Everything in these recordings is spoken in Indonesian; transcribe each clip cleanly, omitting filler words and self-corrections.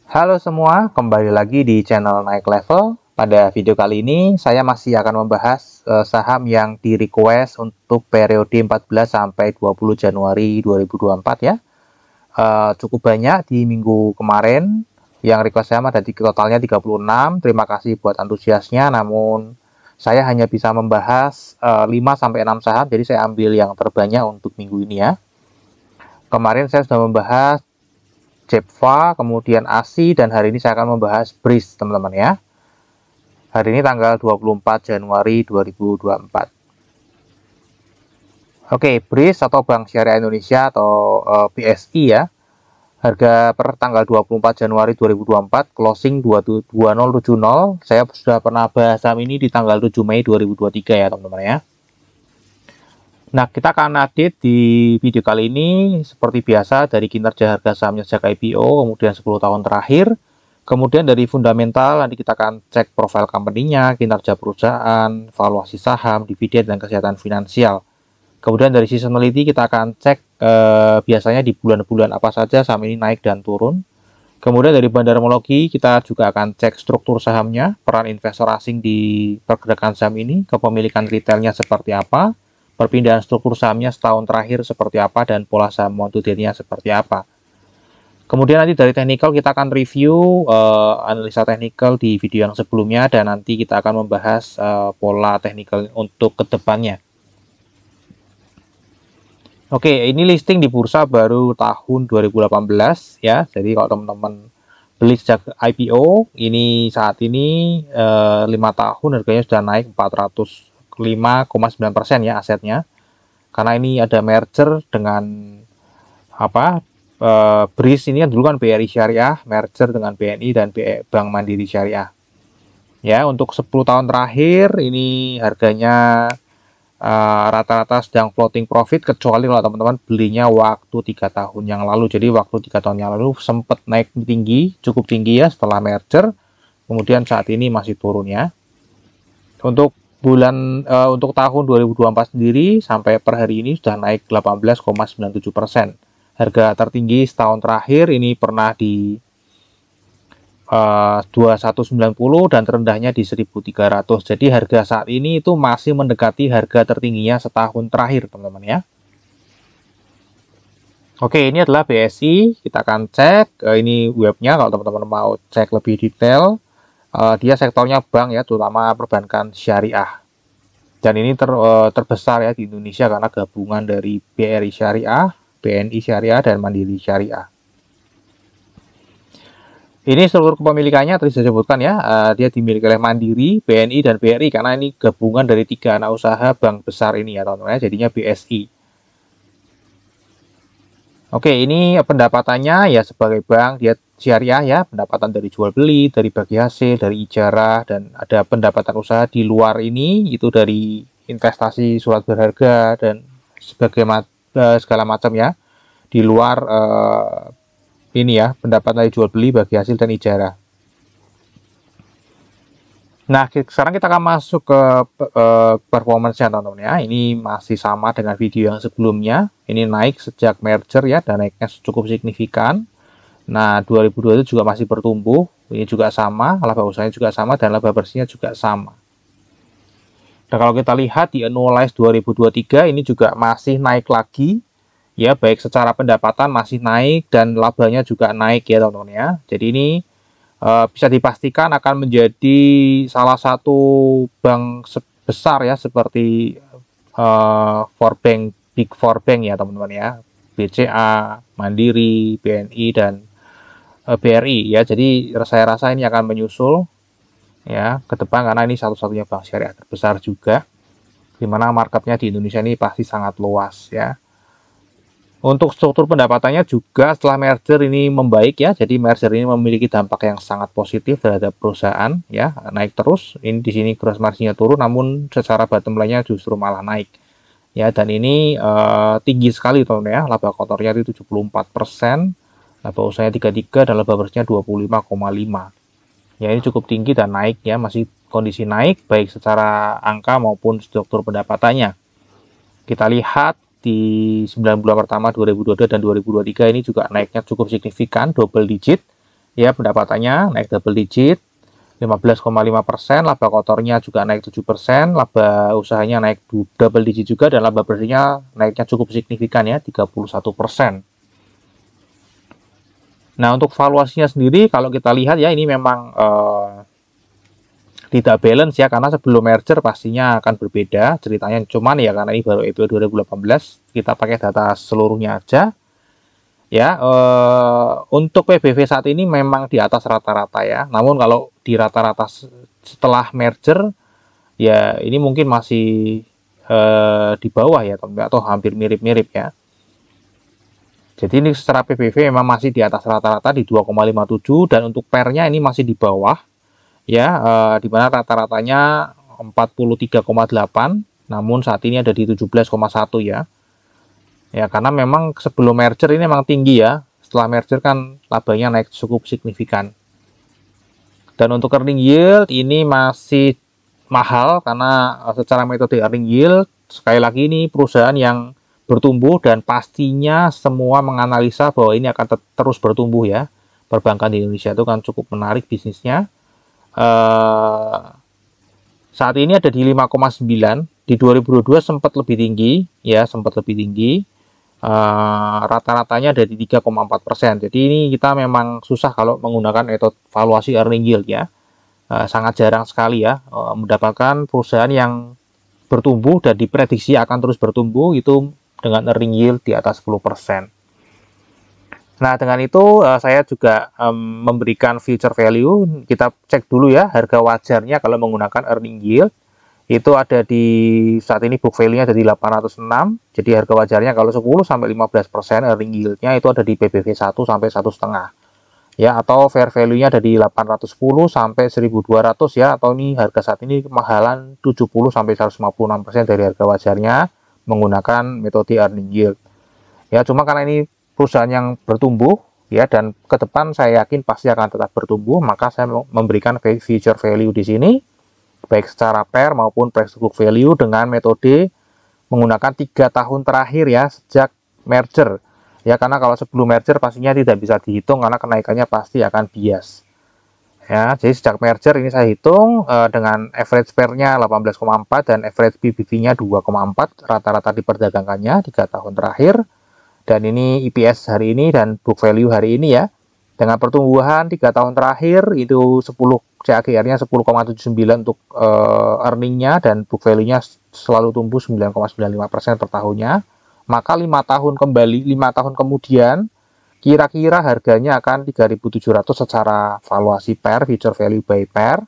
Halo semua, kembali lagi di channel Naik Level. Pada video kali ini, saya masih akan membahas saham yang di request untuk periode 14 sampai 20 Januari 2024 ya. Cukup banyak di minggu kemarin, yang request saya ada totalnya 36. Terima kasih buat antusiasnya, namun saya hanya bisa membahas 5 sampai 6 saham, jadi saya ambil yang terbanyak untuk minggu ini ya. Kemarin saya sudah membahas Jepfa, kemudian ASI, dan hari ini saya akan membahas BRIS, teman-teman ya. Hari ini tanggal 24 Januari 2024. Oke, BRIS atau Bank Syariah Indonesia atau BSI ya. Harga per tanggal 24 Januari 2024 closing 2070. Saya sudah pernah bahas saham ini di tanggal 7 Mei 2023 ya, teman-teman ya. Nah, kita akan update di video kali ini seperti biasa dari kinerja harga sahamnya sejak IPO, kemudian 10 tahun terakhir, kemudian dari fundamental, nanti kita akan cek profil company-nya, kinerja perusahaan, valuasi saham, dividen, dan kesehatan finansial. Kemudian dari seasonality kita akan cek biasanya di bulan-bulan apa saja saham ini naik dan turun. Kemudian dari bandarmologi kita juga akan cek struktur sahamnya, peran investor asing di pergerakan saham ini, kepemilikan retailnya seperti apa, perpindahan struktur sahamnya setahun terakhir seperti apa, dan pola saham month to date-nya seperti apa. Kemudian nanti dari technical kita akan review analisa technical di video yang sebelumnya, dan nanti kita akan membahas pola technical untuk kedepannya. Oke, ini listing di bursa baru tahun 2018 ya. Jadi kalau teman-teman beli sejak IPO, ini saat ini 5 tahun harganya sudah naik 405,9% ya asetnya. Karena ini ada merger dengan BRIS ini kan dulu kan BRI Syariah, merger dengan BNI dan Bank Mandiri Syariah. Ya, untuk 10 tahun terakhir ini harganya rata-rata sedang floating profit, kecuali kalau teman-teman belinya waktu 3 tahun yang lalu. Jadi waktu 3 tahun yang lalu sempat naik tinggi, cukup tinggi ya setelah merger, kemudian saat ini masih turun ya. Untuk untuk tahun 2024 sendiri sampai per hari ini sudah naik 18,97%. Harga tertinggi setahun terakhir ini pernah di 2190 dan terendahnya di 1300. Jadi harga saat ini itu masih mendekati harga tertingginya setahun terakhir, teman-teman ya. Oke, ini adalah BSI. Kita akan cek ini webnya kalau teman-teman mau cek lebih detail. Dia sektornya bank ya, terutama perbankan syariah. Dan ini terbesar ya di Indonesia karena gabungan dari BRI Syariah, BNI Syariah, dan Mandiri Syariah. Ini struktur kepemilikannya tadi saya sebutkan ya, dia dimiliki oleh Mandiri, BNI, dan BRI karena ini gabungan dari 3 anak usaha bank besar ini ya teman-teman ya, jadinya BSI. Oke, ini pendapatannya ya sebagai bank dia syariah ya, pendapatan dari jual beli, dari bagi hasil, dari ijarah, dan ada pendapatan usaha di luar ini itu dari investasi surat berharga dan segala macam ya, di luar ini ya, pendapatan dari jual beli, bagi hasil, dan ijarah. Nah, sekarang kita akan masuk ke performance-nya teman-teman ya. Ini masih sama dengan video yang sebelumnya. Ini naik sejak merger ya, dan naiknya cukup signifikan. Nah, 2020 juga masih bertumbuh. Ini juga sama, laba usahanya juga sama, dan laba bersihnya juga sama. Dan kalau kita lihat di annualize 2023 ini juga masih naik lagi. Ya, baik secara pendapatan masih naik dan labanya juga naik ya teman-teman ya. Jadi ini bisa dipastikan akan menjadi salah satu bank besar ya, seperti Big Four Bank ya teman-teman ya. BCA, Mandiri, BNI, dan BRI ya. Jadi saya rasa ini akan menyusul ya ke depan karena ini satu-satunya bank syariah terbesar juga, dimana marketnya di Indonesia ini pasti sangat luas ya. Untuk struktur pendapatannya juga setelah merger ini membaik ya. Jadi merger ini memiliki dampak yang sangat positif terhadap perusahaan ya, naik terus. Ini di sini gross margin-nya turun, namun secara bottom line-nya justru malah naik. Ya, dan ini tinggi sekali teman-teman ya. Laba kotornya itu 74%, laba usahanya 33, dan laba bersihnya 25,5. Ya, ini cukup tinggi dan naik ya, masih kondisi naik baik secara angka maupun struktur pendapatannya. Kita lihat di 9 bulan pertama 2022 dan 2023 ini juga naiknya cukup signifikan, double digit ya, pendapatannya naik double digit 15,5%, laba kotornya juga naik 7%, laba usahanya naik double digit juga, dan laba bersihnya naiknya cukup signifikan ya, 31%. Nah, untuk valuasinya sendiri kalau kita lihat ya, ini memang tidak balance ya, karena sebelum merger pastinya akan berbeda ceritanya, cuman ya karena ini baru IPO 2018, kita pakai data seluruhnya aja. Ya, untuk PBV saat ini memang di atas rata-rata ya. Namun kalau di rata-rata setelah merger, ya ini mungkin masih di bawah ya, atau hampir mirip-mirip ya. Jadi ini secara PBV memang masih di atas rata-rata di 2,57, dan untuk pernya ini masih di bawah ya, di mana rata-ratanya 43,8, namun saat ini ada di 17,1 ya. Ya, karena memang sebelum merger ini memang tinggi ya. Setelah merger kan labanya naik cukup signifikan. Dan untuk earning yield ini masih mahal, karena secara metode earning yield, sekali lagi ini perusahaan yang bertumbuh dan pastinya semua menganalisa bahwa ini akan terus bertumbuh ya. Perbankan di Indonesia itu kan cukup menarik bisnisnya. Saat ini ada di 5,9. Di 2022 sempat lebih tinggi ya, sempat lebih tinggi. Rata-ratanya ada di 3,4%. Jadi ini kita memang susah kalau menggunakan metode valuasi earning yield ya. Sangat jarang sekali ya mendapatkan perusahaan yang bertumbuh dan diprediksi akan terus bertumbuh itu dengan earning yield di atas 10%. Nah, dengan itu saya juga memberikan future value. Kita cek dulu ya harga wajarnya kalau menggunakan earning yield. Itu ada di saat ini book value-nya ada di 806. Jadi harga wajarnya kalau 10-15% earning yield-nya itu ada di PBV 1 sampai 1,5. Ya, atau fair value-nya ada di 810 sampai 1.200 ya, atau ini harga saat ini kemahalan 70 sampai 156% dari harga wajarnya menggunakan metode earning yield. Ya, cuma karena ini perusahaan yang bertumbuh ya, dan ke depan saya yakin pasti akan tetap bertumbuh, maka saya memberikan future value di sini baik secara per maupun price to book value dengan metode menggunakan 3 tahun terakhir ya sejak merger ya, karena kalau sebelum merger pastinya tidak bisa dihitung karena kenaikannya pasti akan bias ya. Jadi sejak merger ini saya hitung dengan average pernya 18,4 dan average PBV nya 2,4 rata-rata diperdagangkannya 3 tahun terakhir, dan ini EPS hari ini dan book value hari ini ya, dengan pertumbuhan 3 tahun terakhir itu 10 CAGR-nya 10,79 untuk earning-nya, dan book value-nya selalu tumbuh 9,95% per tahunnya. Maka 5 tahun kemudian kira-kira harganya akan 3.700 secara valuasi per, future value by per.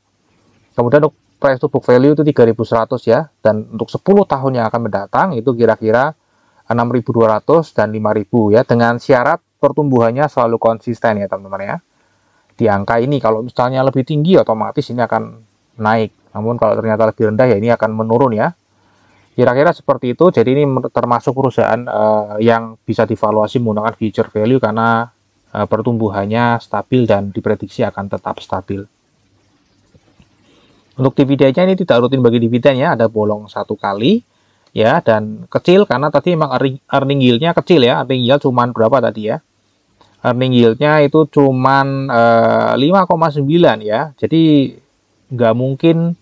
Kemudian untuk price to book value itu 3.100 ya, dan untuk 10 tahun yang akan mendatang itu kira-kira 6.200 dan 5.000 ya, dengan syarat pertumbuhannya selalu konsisten ya teman-teman ya. Di angka ini kalau misalnya lebih tinggi otomatis ini akan naik, namun kalau ternyata lebih rendah ya ini akan menurun ya. Kira-kira seperti itu. Jadi ini termasuk perusahaan yang bisa divaluasi menggunakan future value karena pertumbuhannya stabil dan diprediksi akan tetap stabil. Untuk dividennya ini tidak rutin bagi dividen ya, ada bolong 1 kali ya, dan kecil karena tadi memang earning yield-nya kecil ya. Earning yield cuman berapa tadi ya? Earning yield-nya itu cuman 5,9 ya. Jadi nggak mungkin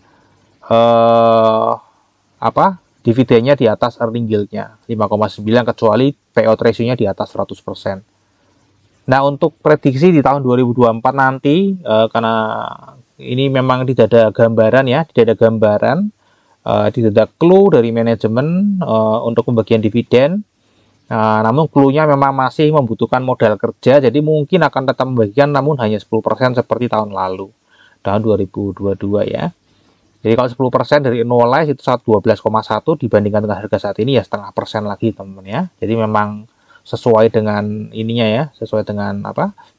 dividennya di atas earning yield-nya 5,9 kecuali payout ratio-nya di atas 100%. Nah, untuk prediksi di tahun 2024 nanti karena ini memang tidak ada gambaran ya, tidak ada gambaran, tidak ada clue dari manajemen untuk pembagian dividen. Namun clue-nya memang masih membutuhkan modal kerja, jadi mungkin akan tetap membagikan namun hanya 10% seperti tahun lalu, tahun 2022 ya. Jadi kalau 10% dari annualize itu 12,1 dibandingkan dengan harga saat ini ya setengah persen lagi teman-teman ya. Jadi memang sesuai dengan ininya ya, sesuai dengan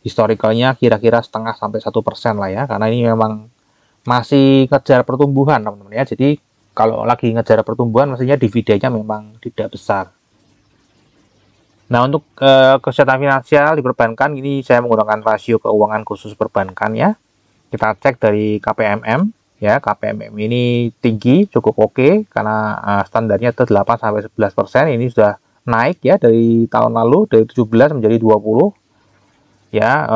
historicalnya kira-kira setengah sampai 1% lah ya, karena ini memang masih ngejar pertumbuhan teman-teman ya. Jadi kalau lagi ngejar pertumbuhan maksudnya dividennya memang tidak besar. Nah, untuk kesehatan finansial di perbankan ini saya menggunakan rasio keuangan khusus perbankan ya. Kita cek dari KPMM ya. KPMM ini tinggi, cukup oke karena standarnya itu 8-11%. Ini sudah naik ya dari tahun lalu, dari 17 menjadi 20. ya.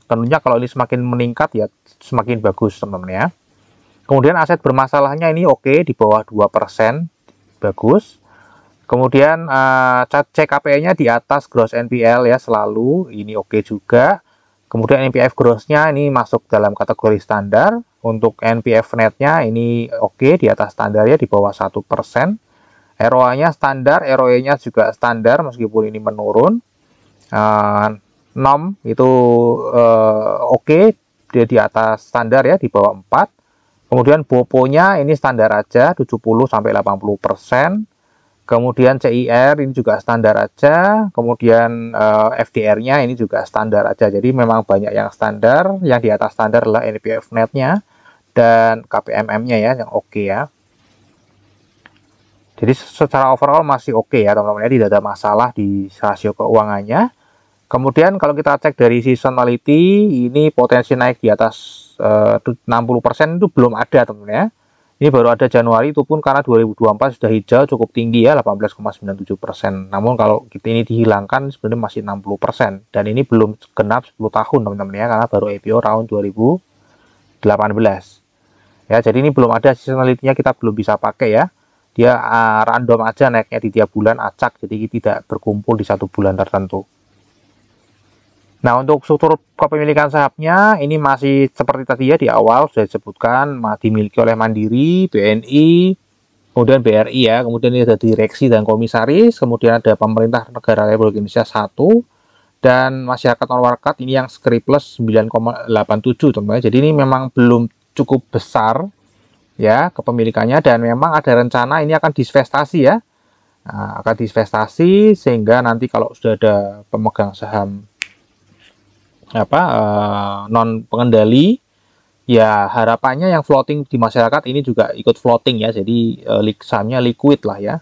Tentunya kalau ini semakin meningkat ya semakin bagus teman-teman ya. Kemudian aset bermasalahnya ini oke, di bawah 2%, bagus. Kemudian CKPE-nya di atas gross NPL ya selalu, ini oke juga. Kemudian NPF gross-nya ini masuk dalam kategori standar. Untuk NPF net-nya ini oke, di atas standar ya, di bawah 1%. ROA-nya standar, ROE-nya juga standar meskipun ini menurun. NOM itu oke, dia di atas standar ya, di bawah 4. Kemudian BOPO-nya ini standar aja, 70-80%. Kemudian CIR ini juga standar aja. Kemudian FDR-nya ini juga standar aja. Jadi memang banyak yang standar. Yang di atas standar adalah NPF net-nya dan KPMM-nya ya, yang oke ya. Jadi secara overall masih oke ya teman-teman ya, tidak ada masalah di rasio keuangannya. Kemudian kalau kita cek dari seasonality, ini potensi naik di atas 60% itu belum ada teman-teman ya. Ini baru ada Januari, itu pun karena 2024 sudah hijau cukup tinggi ya, 18,97%. Namun kalau kita ini dihilangkan sebenarnya masih 60%. Dan ini belum genap 10 tahun teman-teman ya, karena baru IPO tahun 2018. Ya, jadi ini belum ada seasonality-nya, kita belum bisa pakai ya. Dia random aja naiknya di tiap bulan, acak, jadi tidak berkumpul di satu bulan tertentu. Nah, untuk struktur kepemilikan sahamnya ini masih seperti tadi ya, di awal sudah disebutkan dimiliki oleh Mandiri, BNI, kemudian BRI ya, kemudian ini ada direksi dan komisaris, kemudian ada pemerintah negara Republik Indonesia 1, dan masyarakat non-warkat ini yang Skri Plus 9,87 teman-teman. Jadi ini memang belum cukup besar ya kepemilikannya, dan memang ada rencana ini akan diinvestasi ya. Nah, akan diinvestasi sehingga nanti kalau sudah ada pemegang saham non pengendali ya, harapannya yang floating di masyarakat ini juga ikut floating ya, jadi sahamnya liquid lah ya,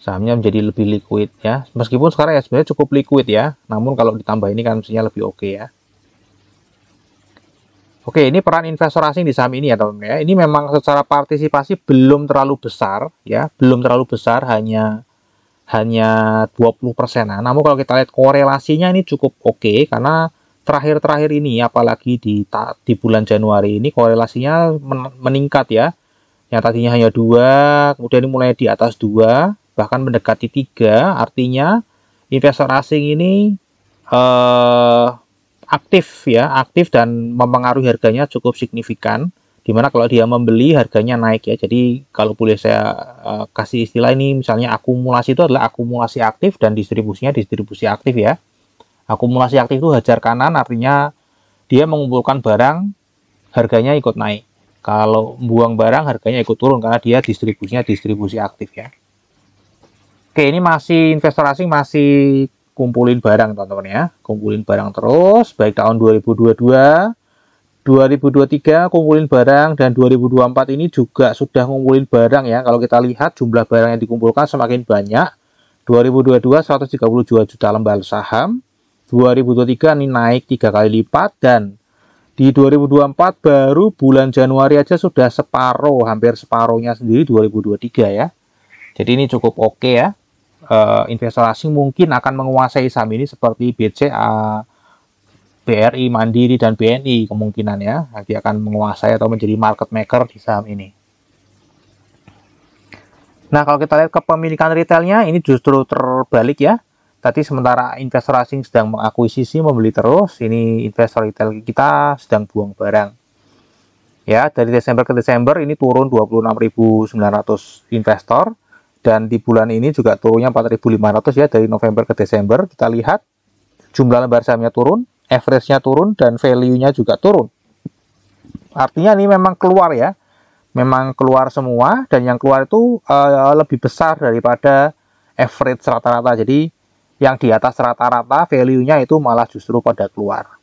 sahamnya menjadi lebih liquid ya, meskipun sekarang ya sebenarnya cukup liquid ya, namun kalau ditambah ini kan mestinya lebih oke ya. Oke, ini peran investor asing di saham ini ya teman-teman ya. Ini memang secara partisipasi belum terlalu besar ya, belum terlalu besar, hanya 20%. Nah, namun kalau kita lihat korelasinya ini cukup oke, karena terakhir-terakhir ini apalagi di bulan Januari ini korelasinya meningkat ya. Yang tadinya hanya 2, kemudian ini mulai di atas 2, bahkan mendekati 3. Artinya investor asing ini aktif ya, aktif dan mempengaruhi harganya cukup signifikan. Dimana kalau dia membeli harganya naik ya. Jadi kalau boleh saya kasih istilah ini, misalnya akumulasi itu adalah akumulasi aktif dan distribusinya distribusi aktif ya. Akumulasi aktif itu hajar kanan, artinya dia mengumpulkan barang, harganya ikut naik. Kalau buang barang, harganya ikut turun karena dia distribusinya distribusi aktif ya. Oke, ini masih investor asing masih kumpulin barang teman-teman ya. Kumpulin barang terus, baik tahun 2022, 2023 kumpulin barang, dan 2024 ini juga sudah ngumpulin barang ya. Kalau kita lihat jumlah barang yang dikumpulkan semakin banyak. 2022 132 juta lembar saham, 2023 ini naik 3 kali lipat, dan di 2024 baru bulan Januari aja sudah separuh, hampir separuhnya sendiri 2023 ya. Jadi ini cukup oke ya. Investor asing mungkin akan menguasai saham ini seperti BCA, BRI, Mandiri, dan BNI kemungkinan ya. Nanti akan menguasai atau menjadi market maker di saham ini. Nah, kalau kita lihat kepemilikan retailnya ini justru terbalik ya. Tadi sementara investor asing sedang mengakuisisi, membeli terus, ini investor retail kita sedang buang barang. Ya, dari Desember ke Desember ini turun 26.900 investor, dan di bulan ini juga turunnya 4.500 ya, dari November ke Desember. Kita lihat jumlah lembar sahamnya turun, average-nya turun, dan value-nya juga turun. Artinya ini memang keluar ya. Memang keluar semua, dan yang keluar itu lebih besar daripada average rata-rata. Jadi yang di atas rata-rata value-nya itu malah justru pada keluar.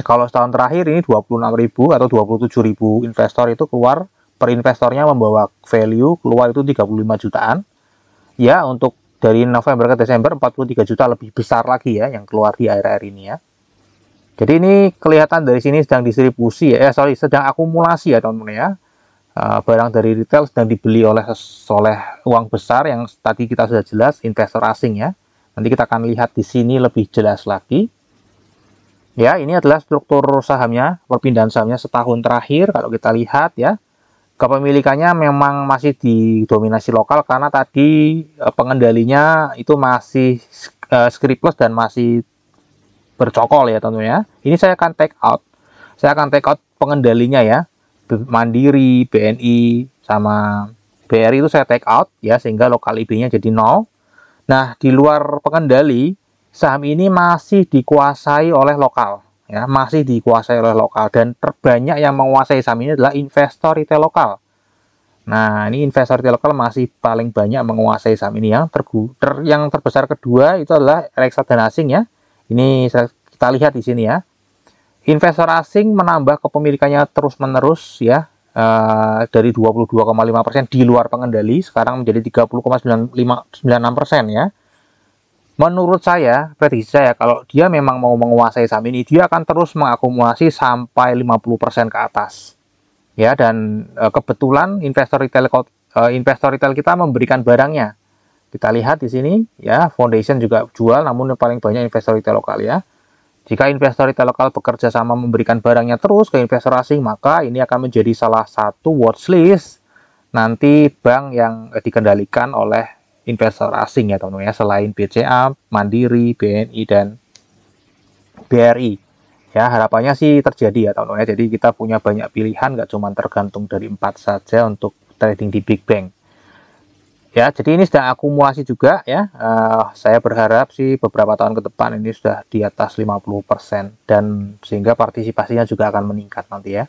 Kalau setahun terakhir ini 26.000 atau 27.000 investor itu keluar, per investornya membawa value keluar itu 35 jutaan. Ya, untuk dari November ke Desember 43 juta, lebih besar lagi ya yang keluar di akhir-akhir ini ya. Jadi ini kelihatan dari sini sedang distribusi ya, sedang akumulasi ya teman-teman ya. Barang dari retail sedang dibeli oleh uang besar yang tadi kita sudah jelas investor asing ya. Nanti kita akan lihat di sini lebih jelas lagi. Ya, ini adalah struktur sahamnya, perpindahan sahamnya setahun terakhir. Kalau kita lihat ya, kepemilikannya memang masih didominasi lokal karena tadi pengendalinya itu masih scriptless dan masih bercokol ya tentunya. Ini saya akan take out. Saya akan take out pengendalinya ya. Mandiri, BNI, sama BRI itu saya take out ya, sehingga lokal IB-nya jadi 0. Nah, di luar pengendali, saham ini masih dikuasai oleh lokal ya, masih dikuasai oleh lokal, dan terbanyak yang menguasai saham ini adalah investor retail lokal. Nah, ini investor retail lokal masih paling banyak menguasai saham ini. Yang terbesar kedua itu adalah reksadana asing ya. Ini kita lihat di sini ya. Investor asing menambah kepemilikannya terus-menerus ya, dari 22,5% di luar pengendali sekarang menjadi 30,96% ya. Menurut saya, prediksi saya, kalau dia memang mau menguasai saham ini, dia akan terus mengakumulasi sampai 50% ke atas. Ya, dan kebetulan investor retail kita memberikan barangnya. Kita lihat di sini ya, Foundation juga jual, namun yang paling banyak investor retail lokal ya. Jika investor retail lokal bekerja sama memberikan barangnya terus ke investor asing, maka ini akan menjadi salah satu watchlist nanti bank yang dikendalikan oleh investor asing ya teman-teman ya, selain BCA, Mandiri, BNI, dan BRI. Ya, harapannya sih terjadi ya teman-teman ya. Jadi kita punya banyak pilihan, nggak cuma tergantung dari 4 saja untuk trading di Big Bank. Ya, jadi ini sudah akumulasi juga ya. Saya berharap sih beberapa tahun ke depan ini sudah di atas 50%, dan sehingga partisipasinya juga akan meningkat nanti ya.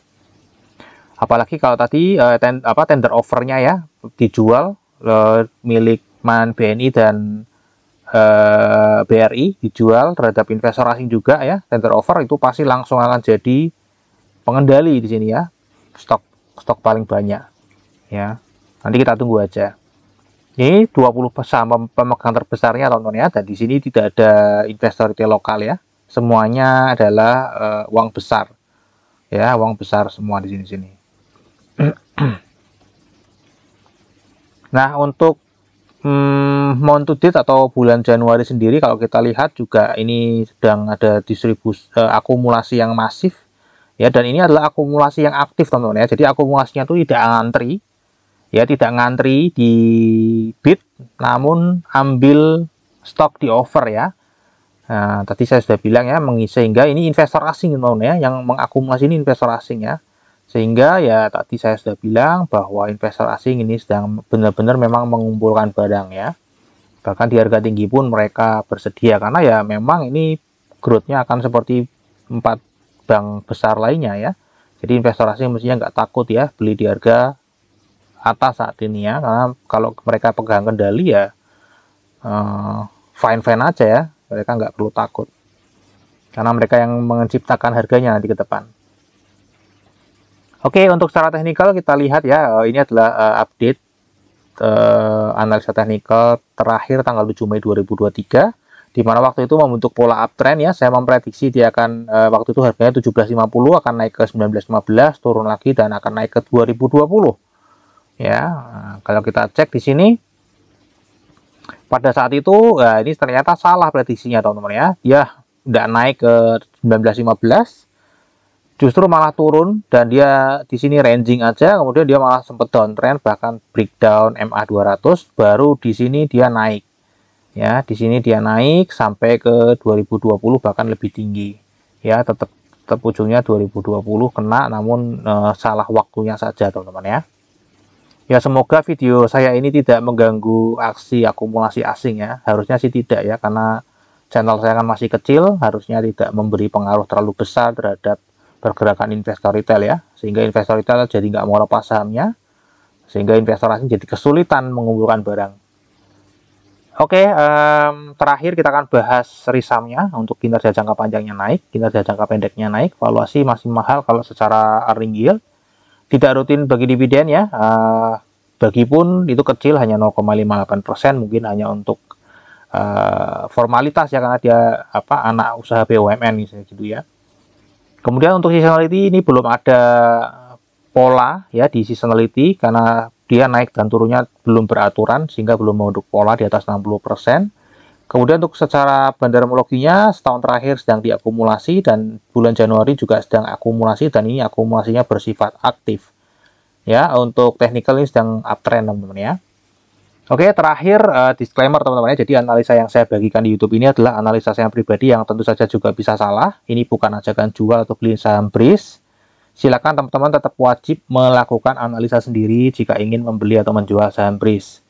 Apalagi kalau tadi tender offernya ya dijual, milik BNI dan BRI dijual terhadap investor asing juga ya, tender offer itu pasti langsung akan jadi pengendali di sini ya, stok paling banyak ya. Nanti kita tunggu aja. Ini 20 saham pemegang terbesarnya teman-teman ya, dan di sini tidak ada investor retail lokal ya, semuanya adalah uang besar ya, uang besar semua di sini. Nah, untuk month to date atau bulan Januari sendiri, kalau kita lihat juga ini sedang ada distribusi akumulasi yang masif ya, dan ini adalah akumulasi yang aktif teman-teman ya. Jadi akumulasinya itu tidak ngantri ya, tidak ngantri di bid, namun ambil stok di offer ya. Nah, tadi saya sudah bilang ya, sehingga ini investor asing teman-teman ya, yang mengakumulasi ini investor asing ya. Sehingga ya tadi saya sudah bilang bahwa investor asing ini sedang benar-benar memang mengumpulkan barang ya. Bahkan di harga tinggi pun mereka bersedia, karena ya memang ini growth-nya akan seperti 4 bank besar lainnya ya. Jadi investor asing mestinya nggak takut ya beli di harga atas saat ini ya, karena kalau mereka pegang kendali ya fine-fine aja ya, mereka nggak perlu takut karena mereka yang menciptakan harganya nanti ke depan. Oke, untuk secara teknikal kita lihat ya, ini adalah update analisa teknikal terakhir tanggal 7 Mei 2023, di mana waktu itu membentuk pola uptrend ya. Saya memprediksi dia akan waktu itu harganya 17.50 akan naik ke 19.15, turun lagi dan akan naik ke 2020 ya. Nah, kalau kita cek di sini pada saat itu ini ternyata salah prediksinya teman-teman ya, dia tidak naik ke 19.15, justru malah turun, dan dia di sini ranging aja, kemudian dia malah sempat downtrend, bahkan breakdown MA 200, baru di sini dia naik ya. Di sini dia naik sampai ke 2020 bahkan lebih tinggi ya, tetap ujungnya 2020 kena, namun salah waktunya saja teman-teman ya. Ya, semoga video saya ini tidak mengganggu aksi akumulasi asing ya, harusnya sih tidak ya, karena channel saya kan masih kecil, harusnya tidak memberi pengaruh terlalu besar terhadap pergerakan investor retail ya, sehingga investor retail jadi nggak mau lepas sahamnya, sehingga investor asing jadi kesulitan mengumpulkan barang. Oke, terakhir kita akan bahas risamnya. Untuk kinerja jangka panjangnya naik, kinerja jangka pendeknya naik, valuasi masih mahal kalau secara earning yield, tidak rutin bagi dividen ya, bagi pun itu kecil, hanya 0,58%, mungkin hanya untuk formalitas ya, karena dia anak usaha BUMN misalnya gitu ya. Kemudian untuk seasonality ini belum ada pola ya di seasonality, karena dia naik dan turunnya belum beraturan, sehingga belum membentuk pola di atas 60%. Kemudian untuk secara bandarmologinya setahun terakhir sedang diakumulasi dan bulan Januari juga sedang akumulasi dan ini akumulasinya bersifat aktif. Ya, untuk technical ini sedang uptrend teman-teman ya. Oke, terakhir disclaimer teman-teman ya. Jadi analisa yang saya bagikan di YouTube ini adalah analisa saya pribadi yang tentu saja juga bisa salah. Ini bukan ajakan jual atau beli saham BRIS. Silakan teman-teman tetap wajib melakukan analisa sendiri jika ingin membeli atau menjual saham BRIS.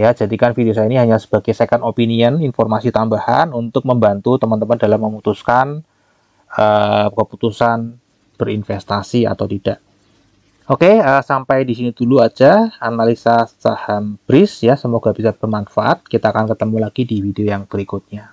Ya, jadikan video saya ini hanya sebagai second opinion, informasi tambahan untuk membantu teman-teman dalam memutuskan keputusan berinvestasi atau tidak. Oke, sampai di sini dulu aja analisa saham BRIS ya. Semoga bisa bermanfaat. Kita akan ketemu lagi di video yang berikutnya.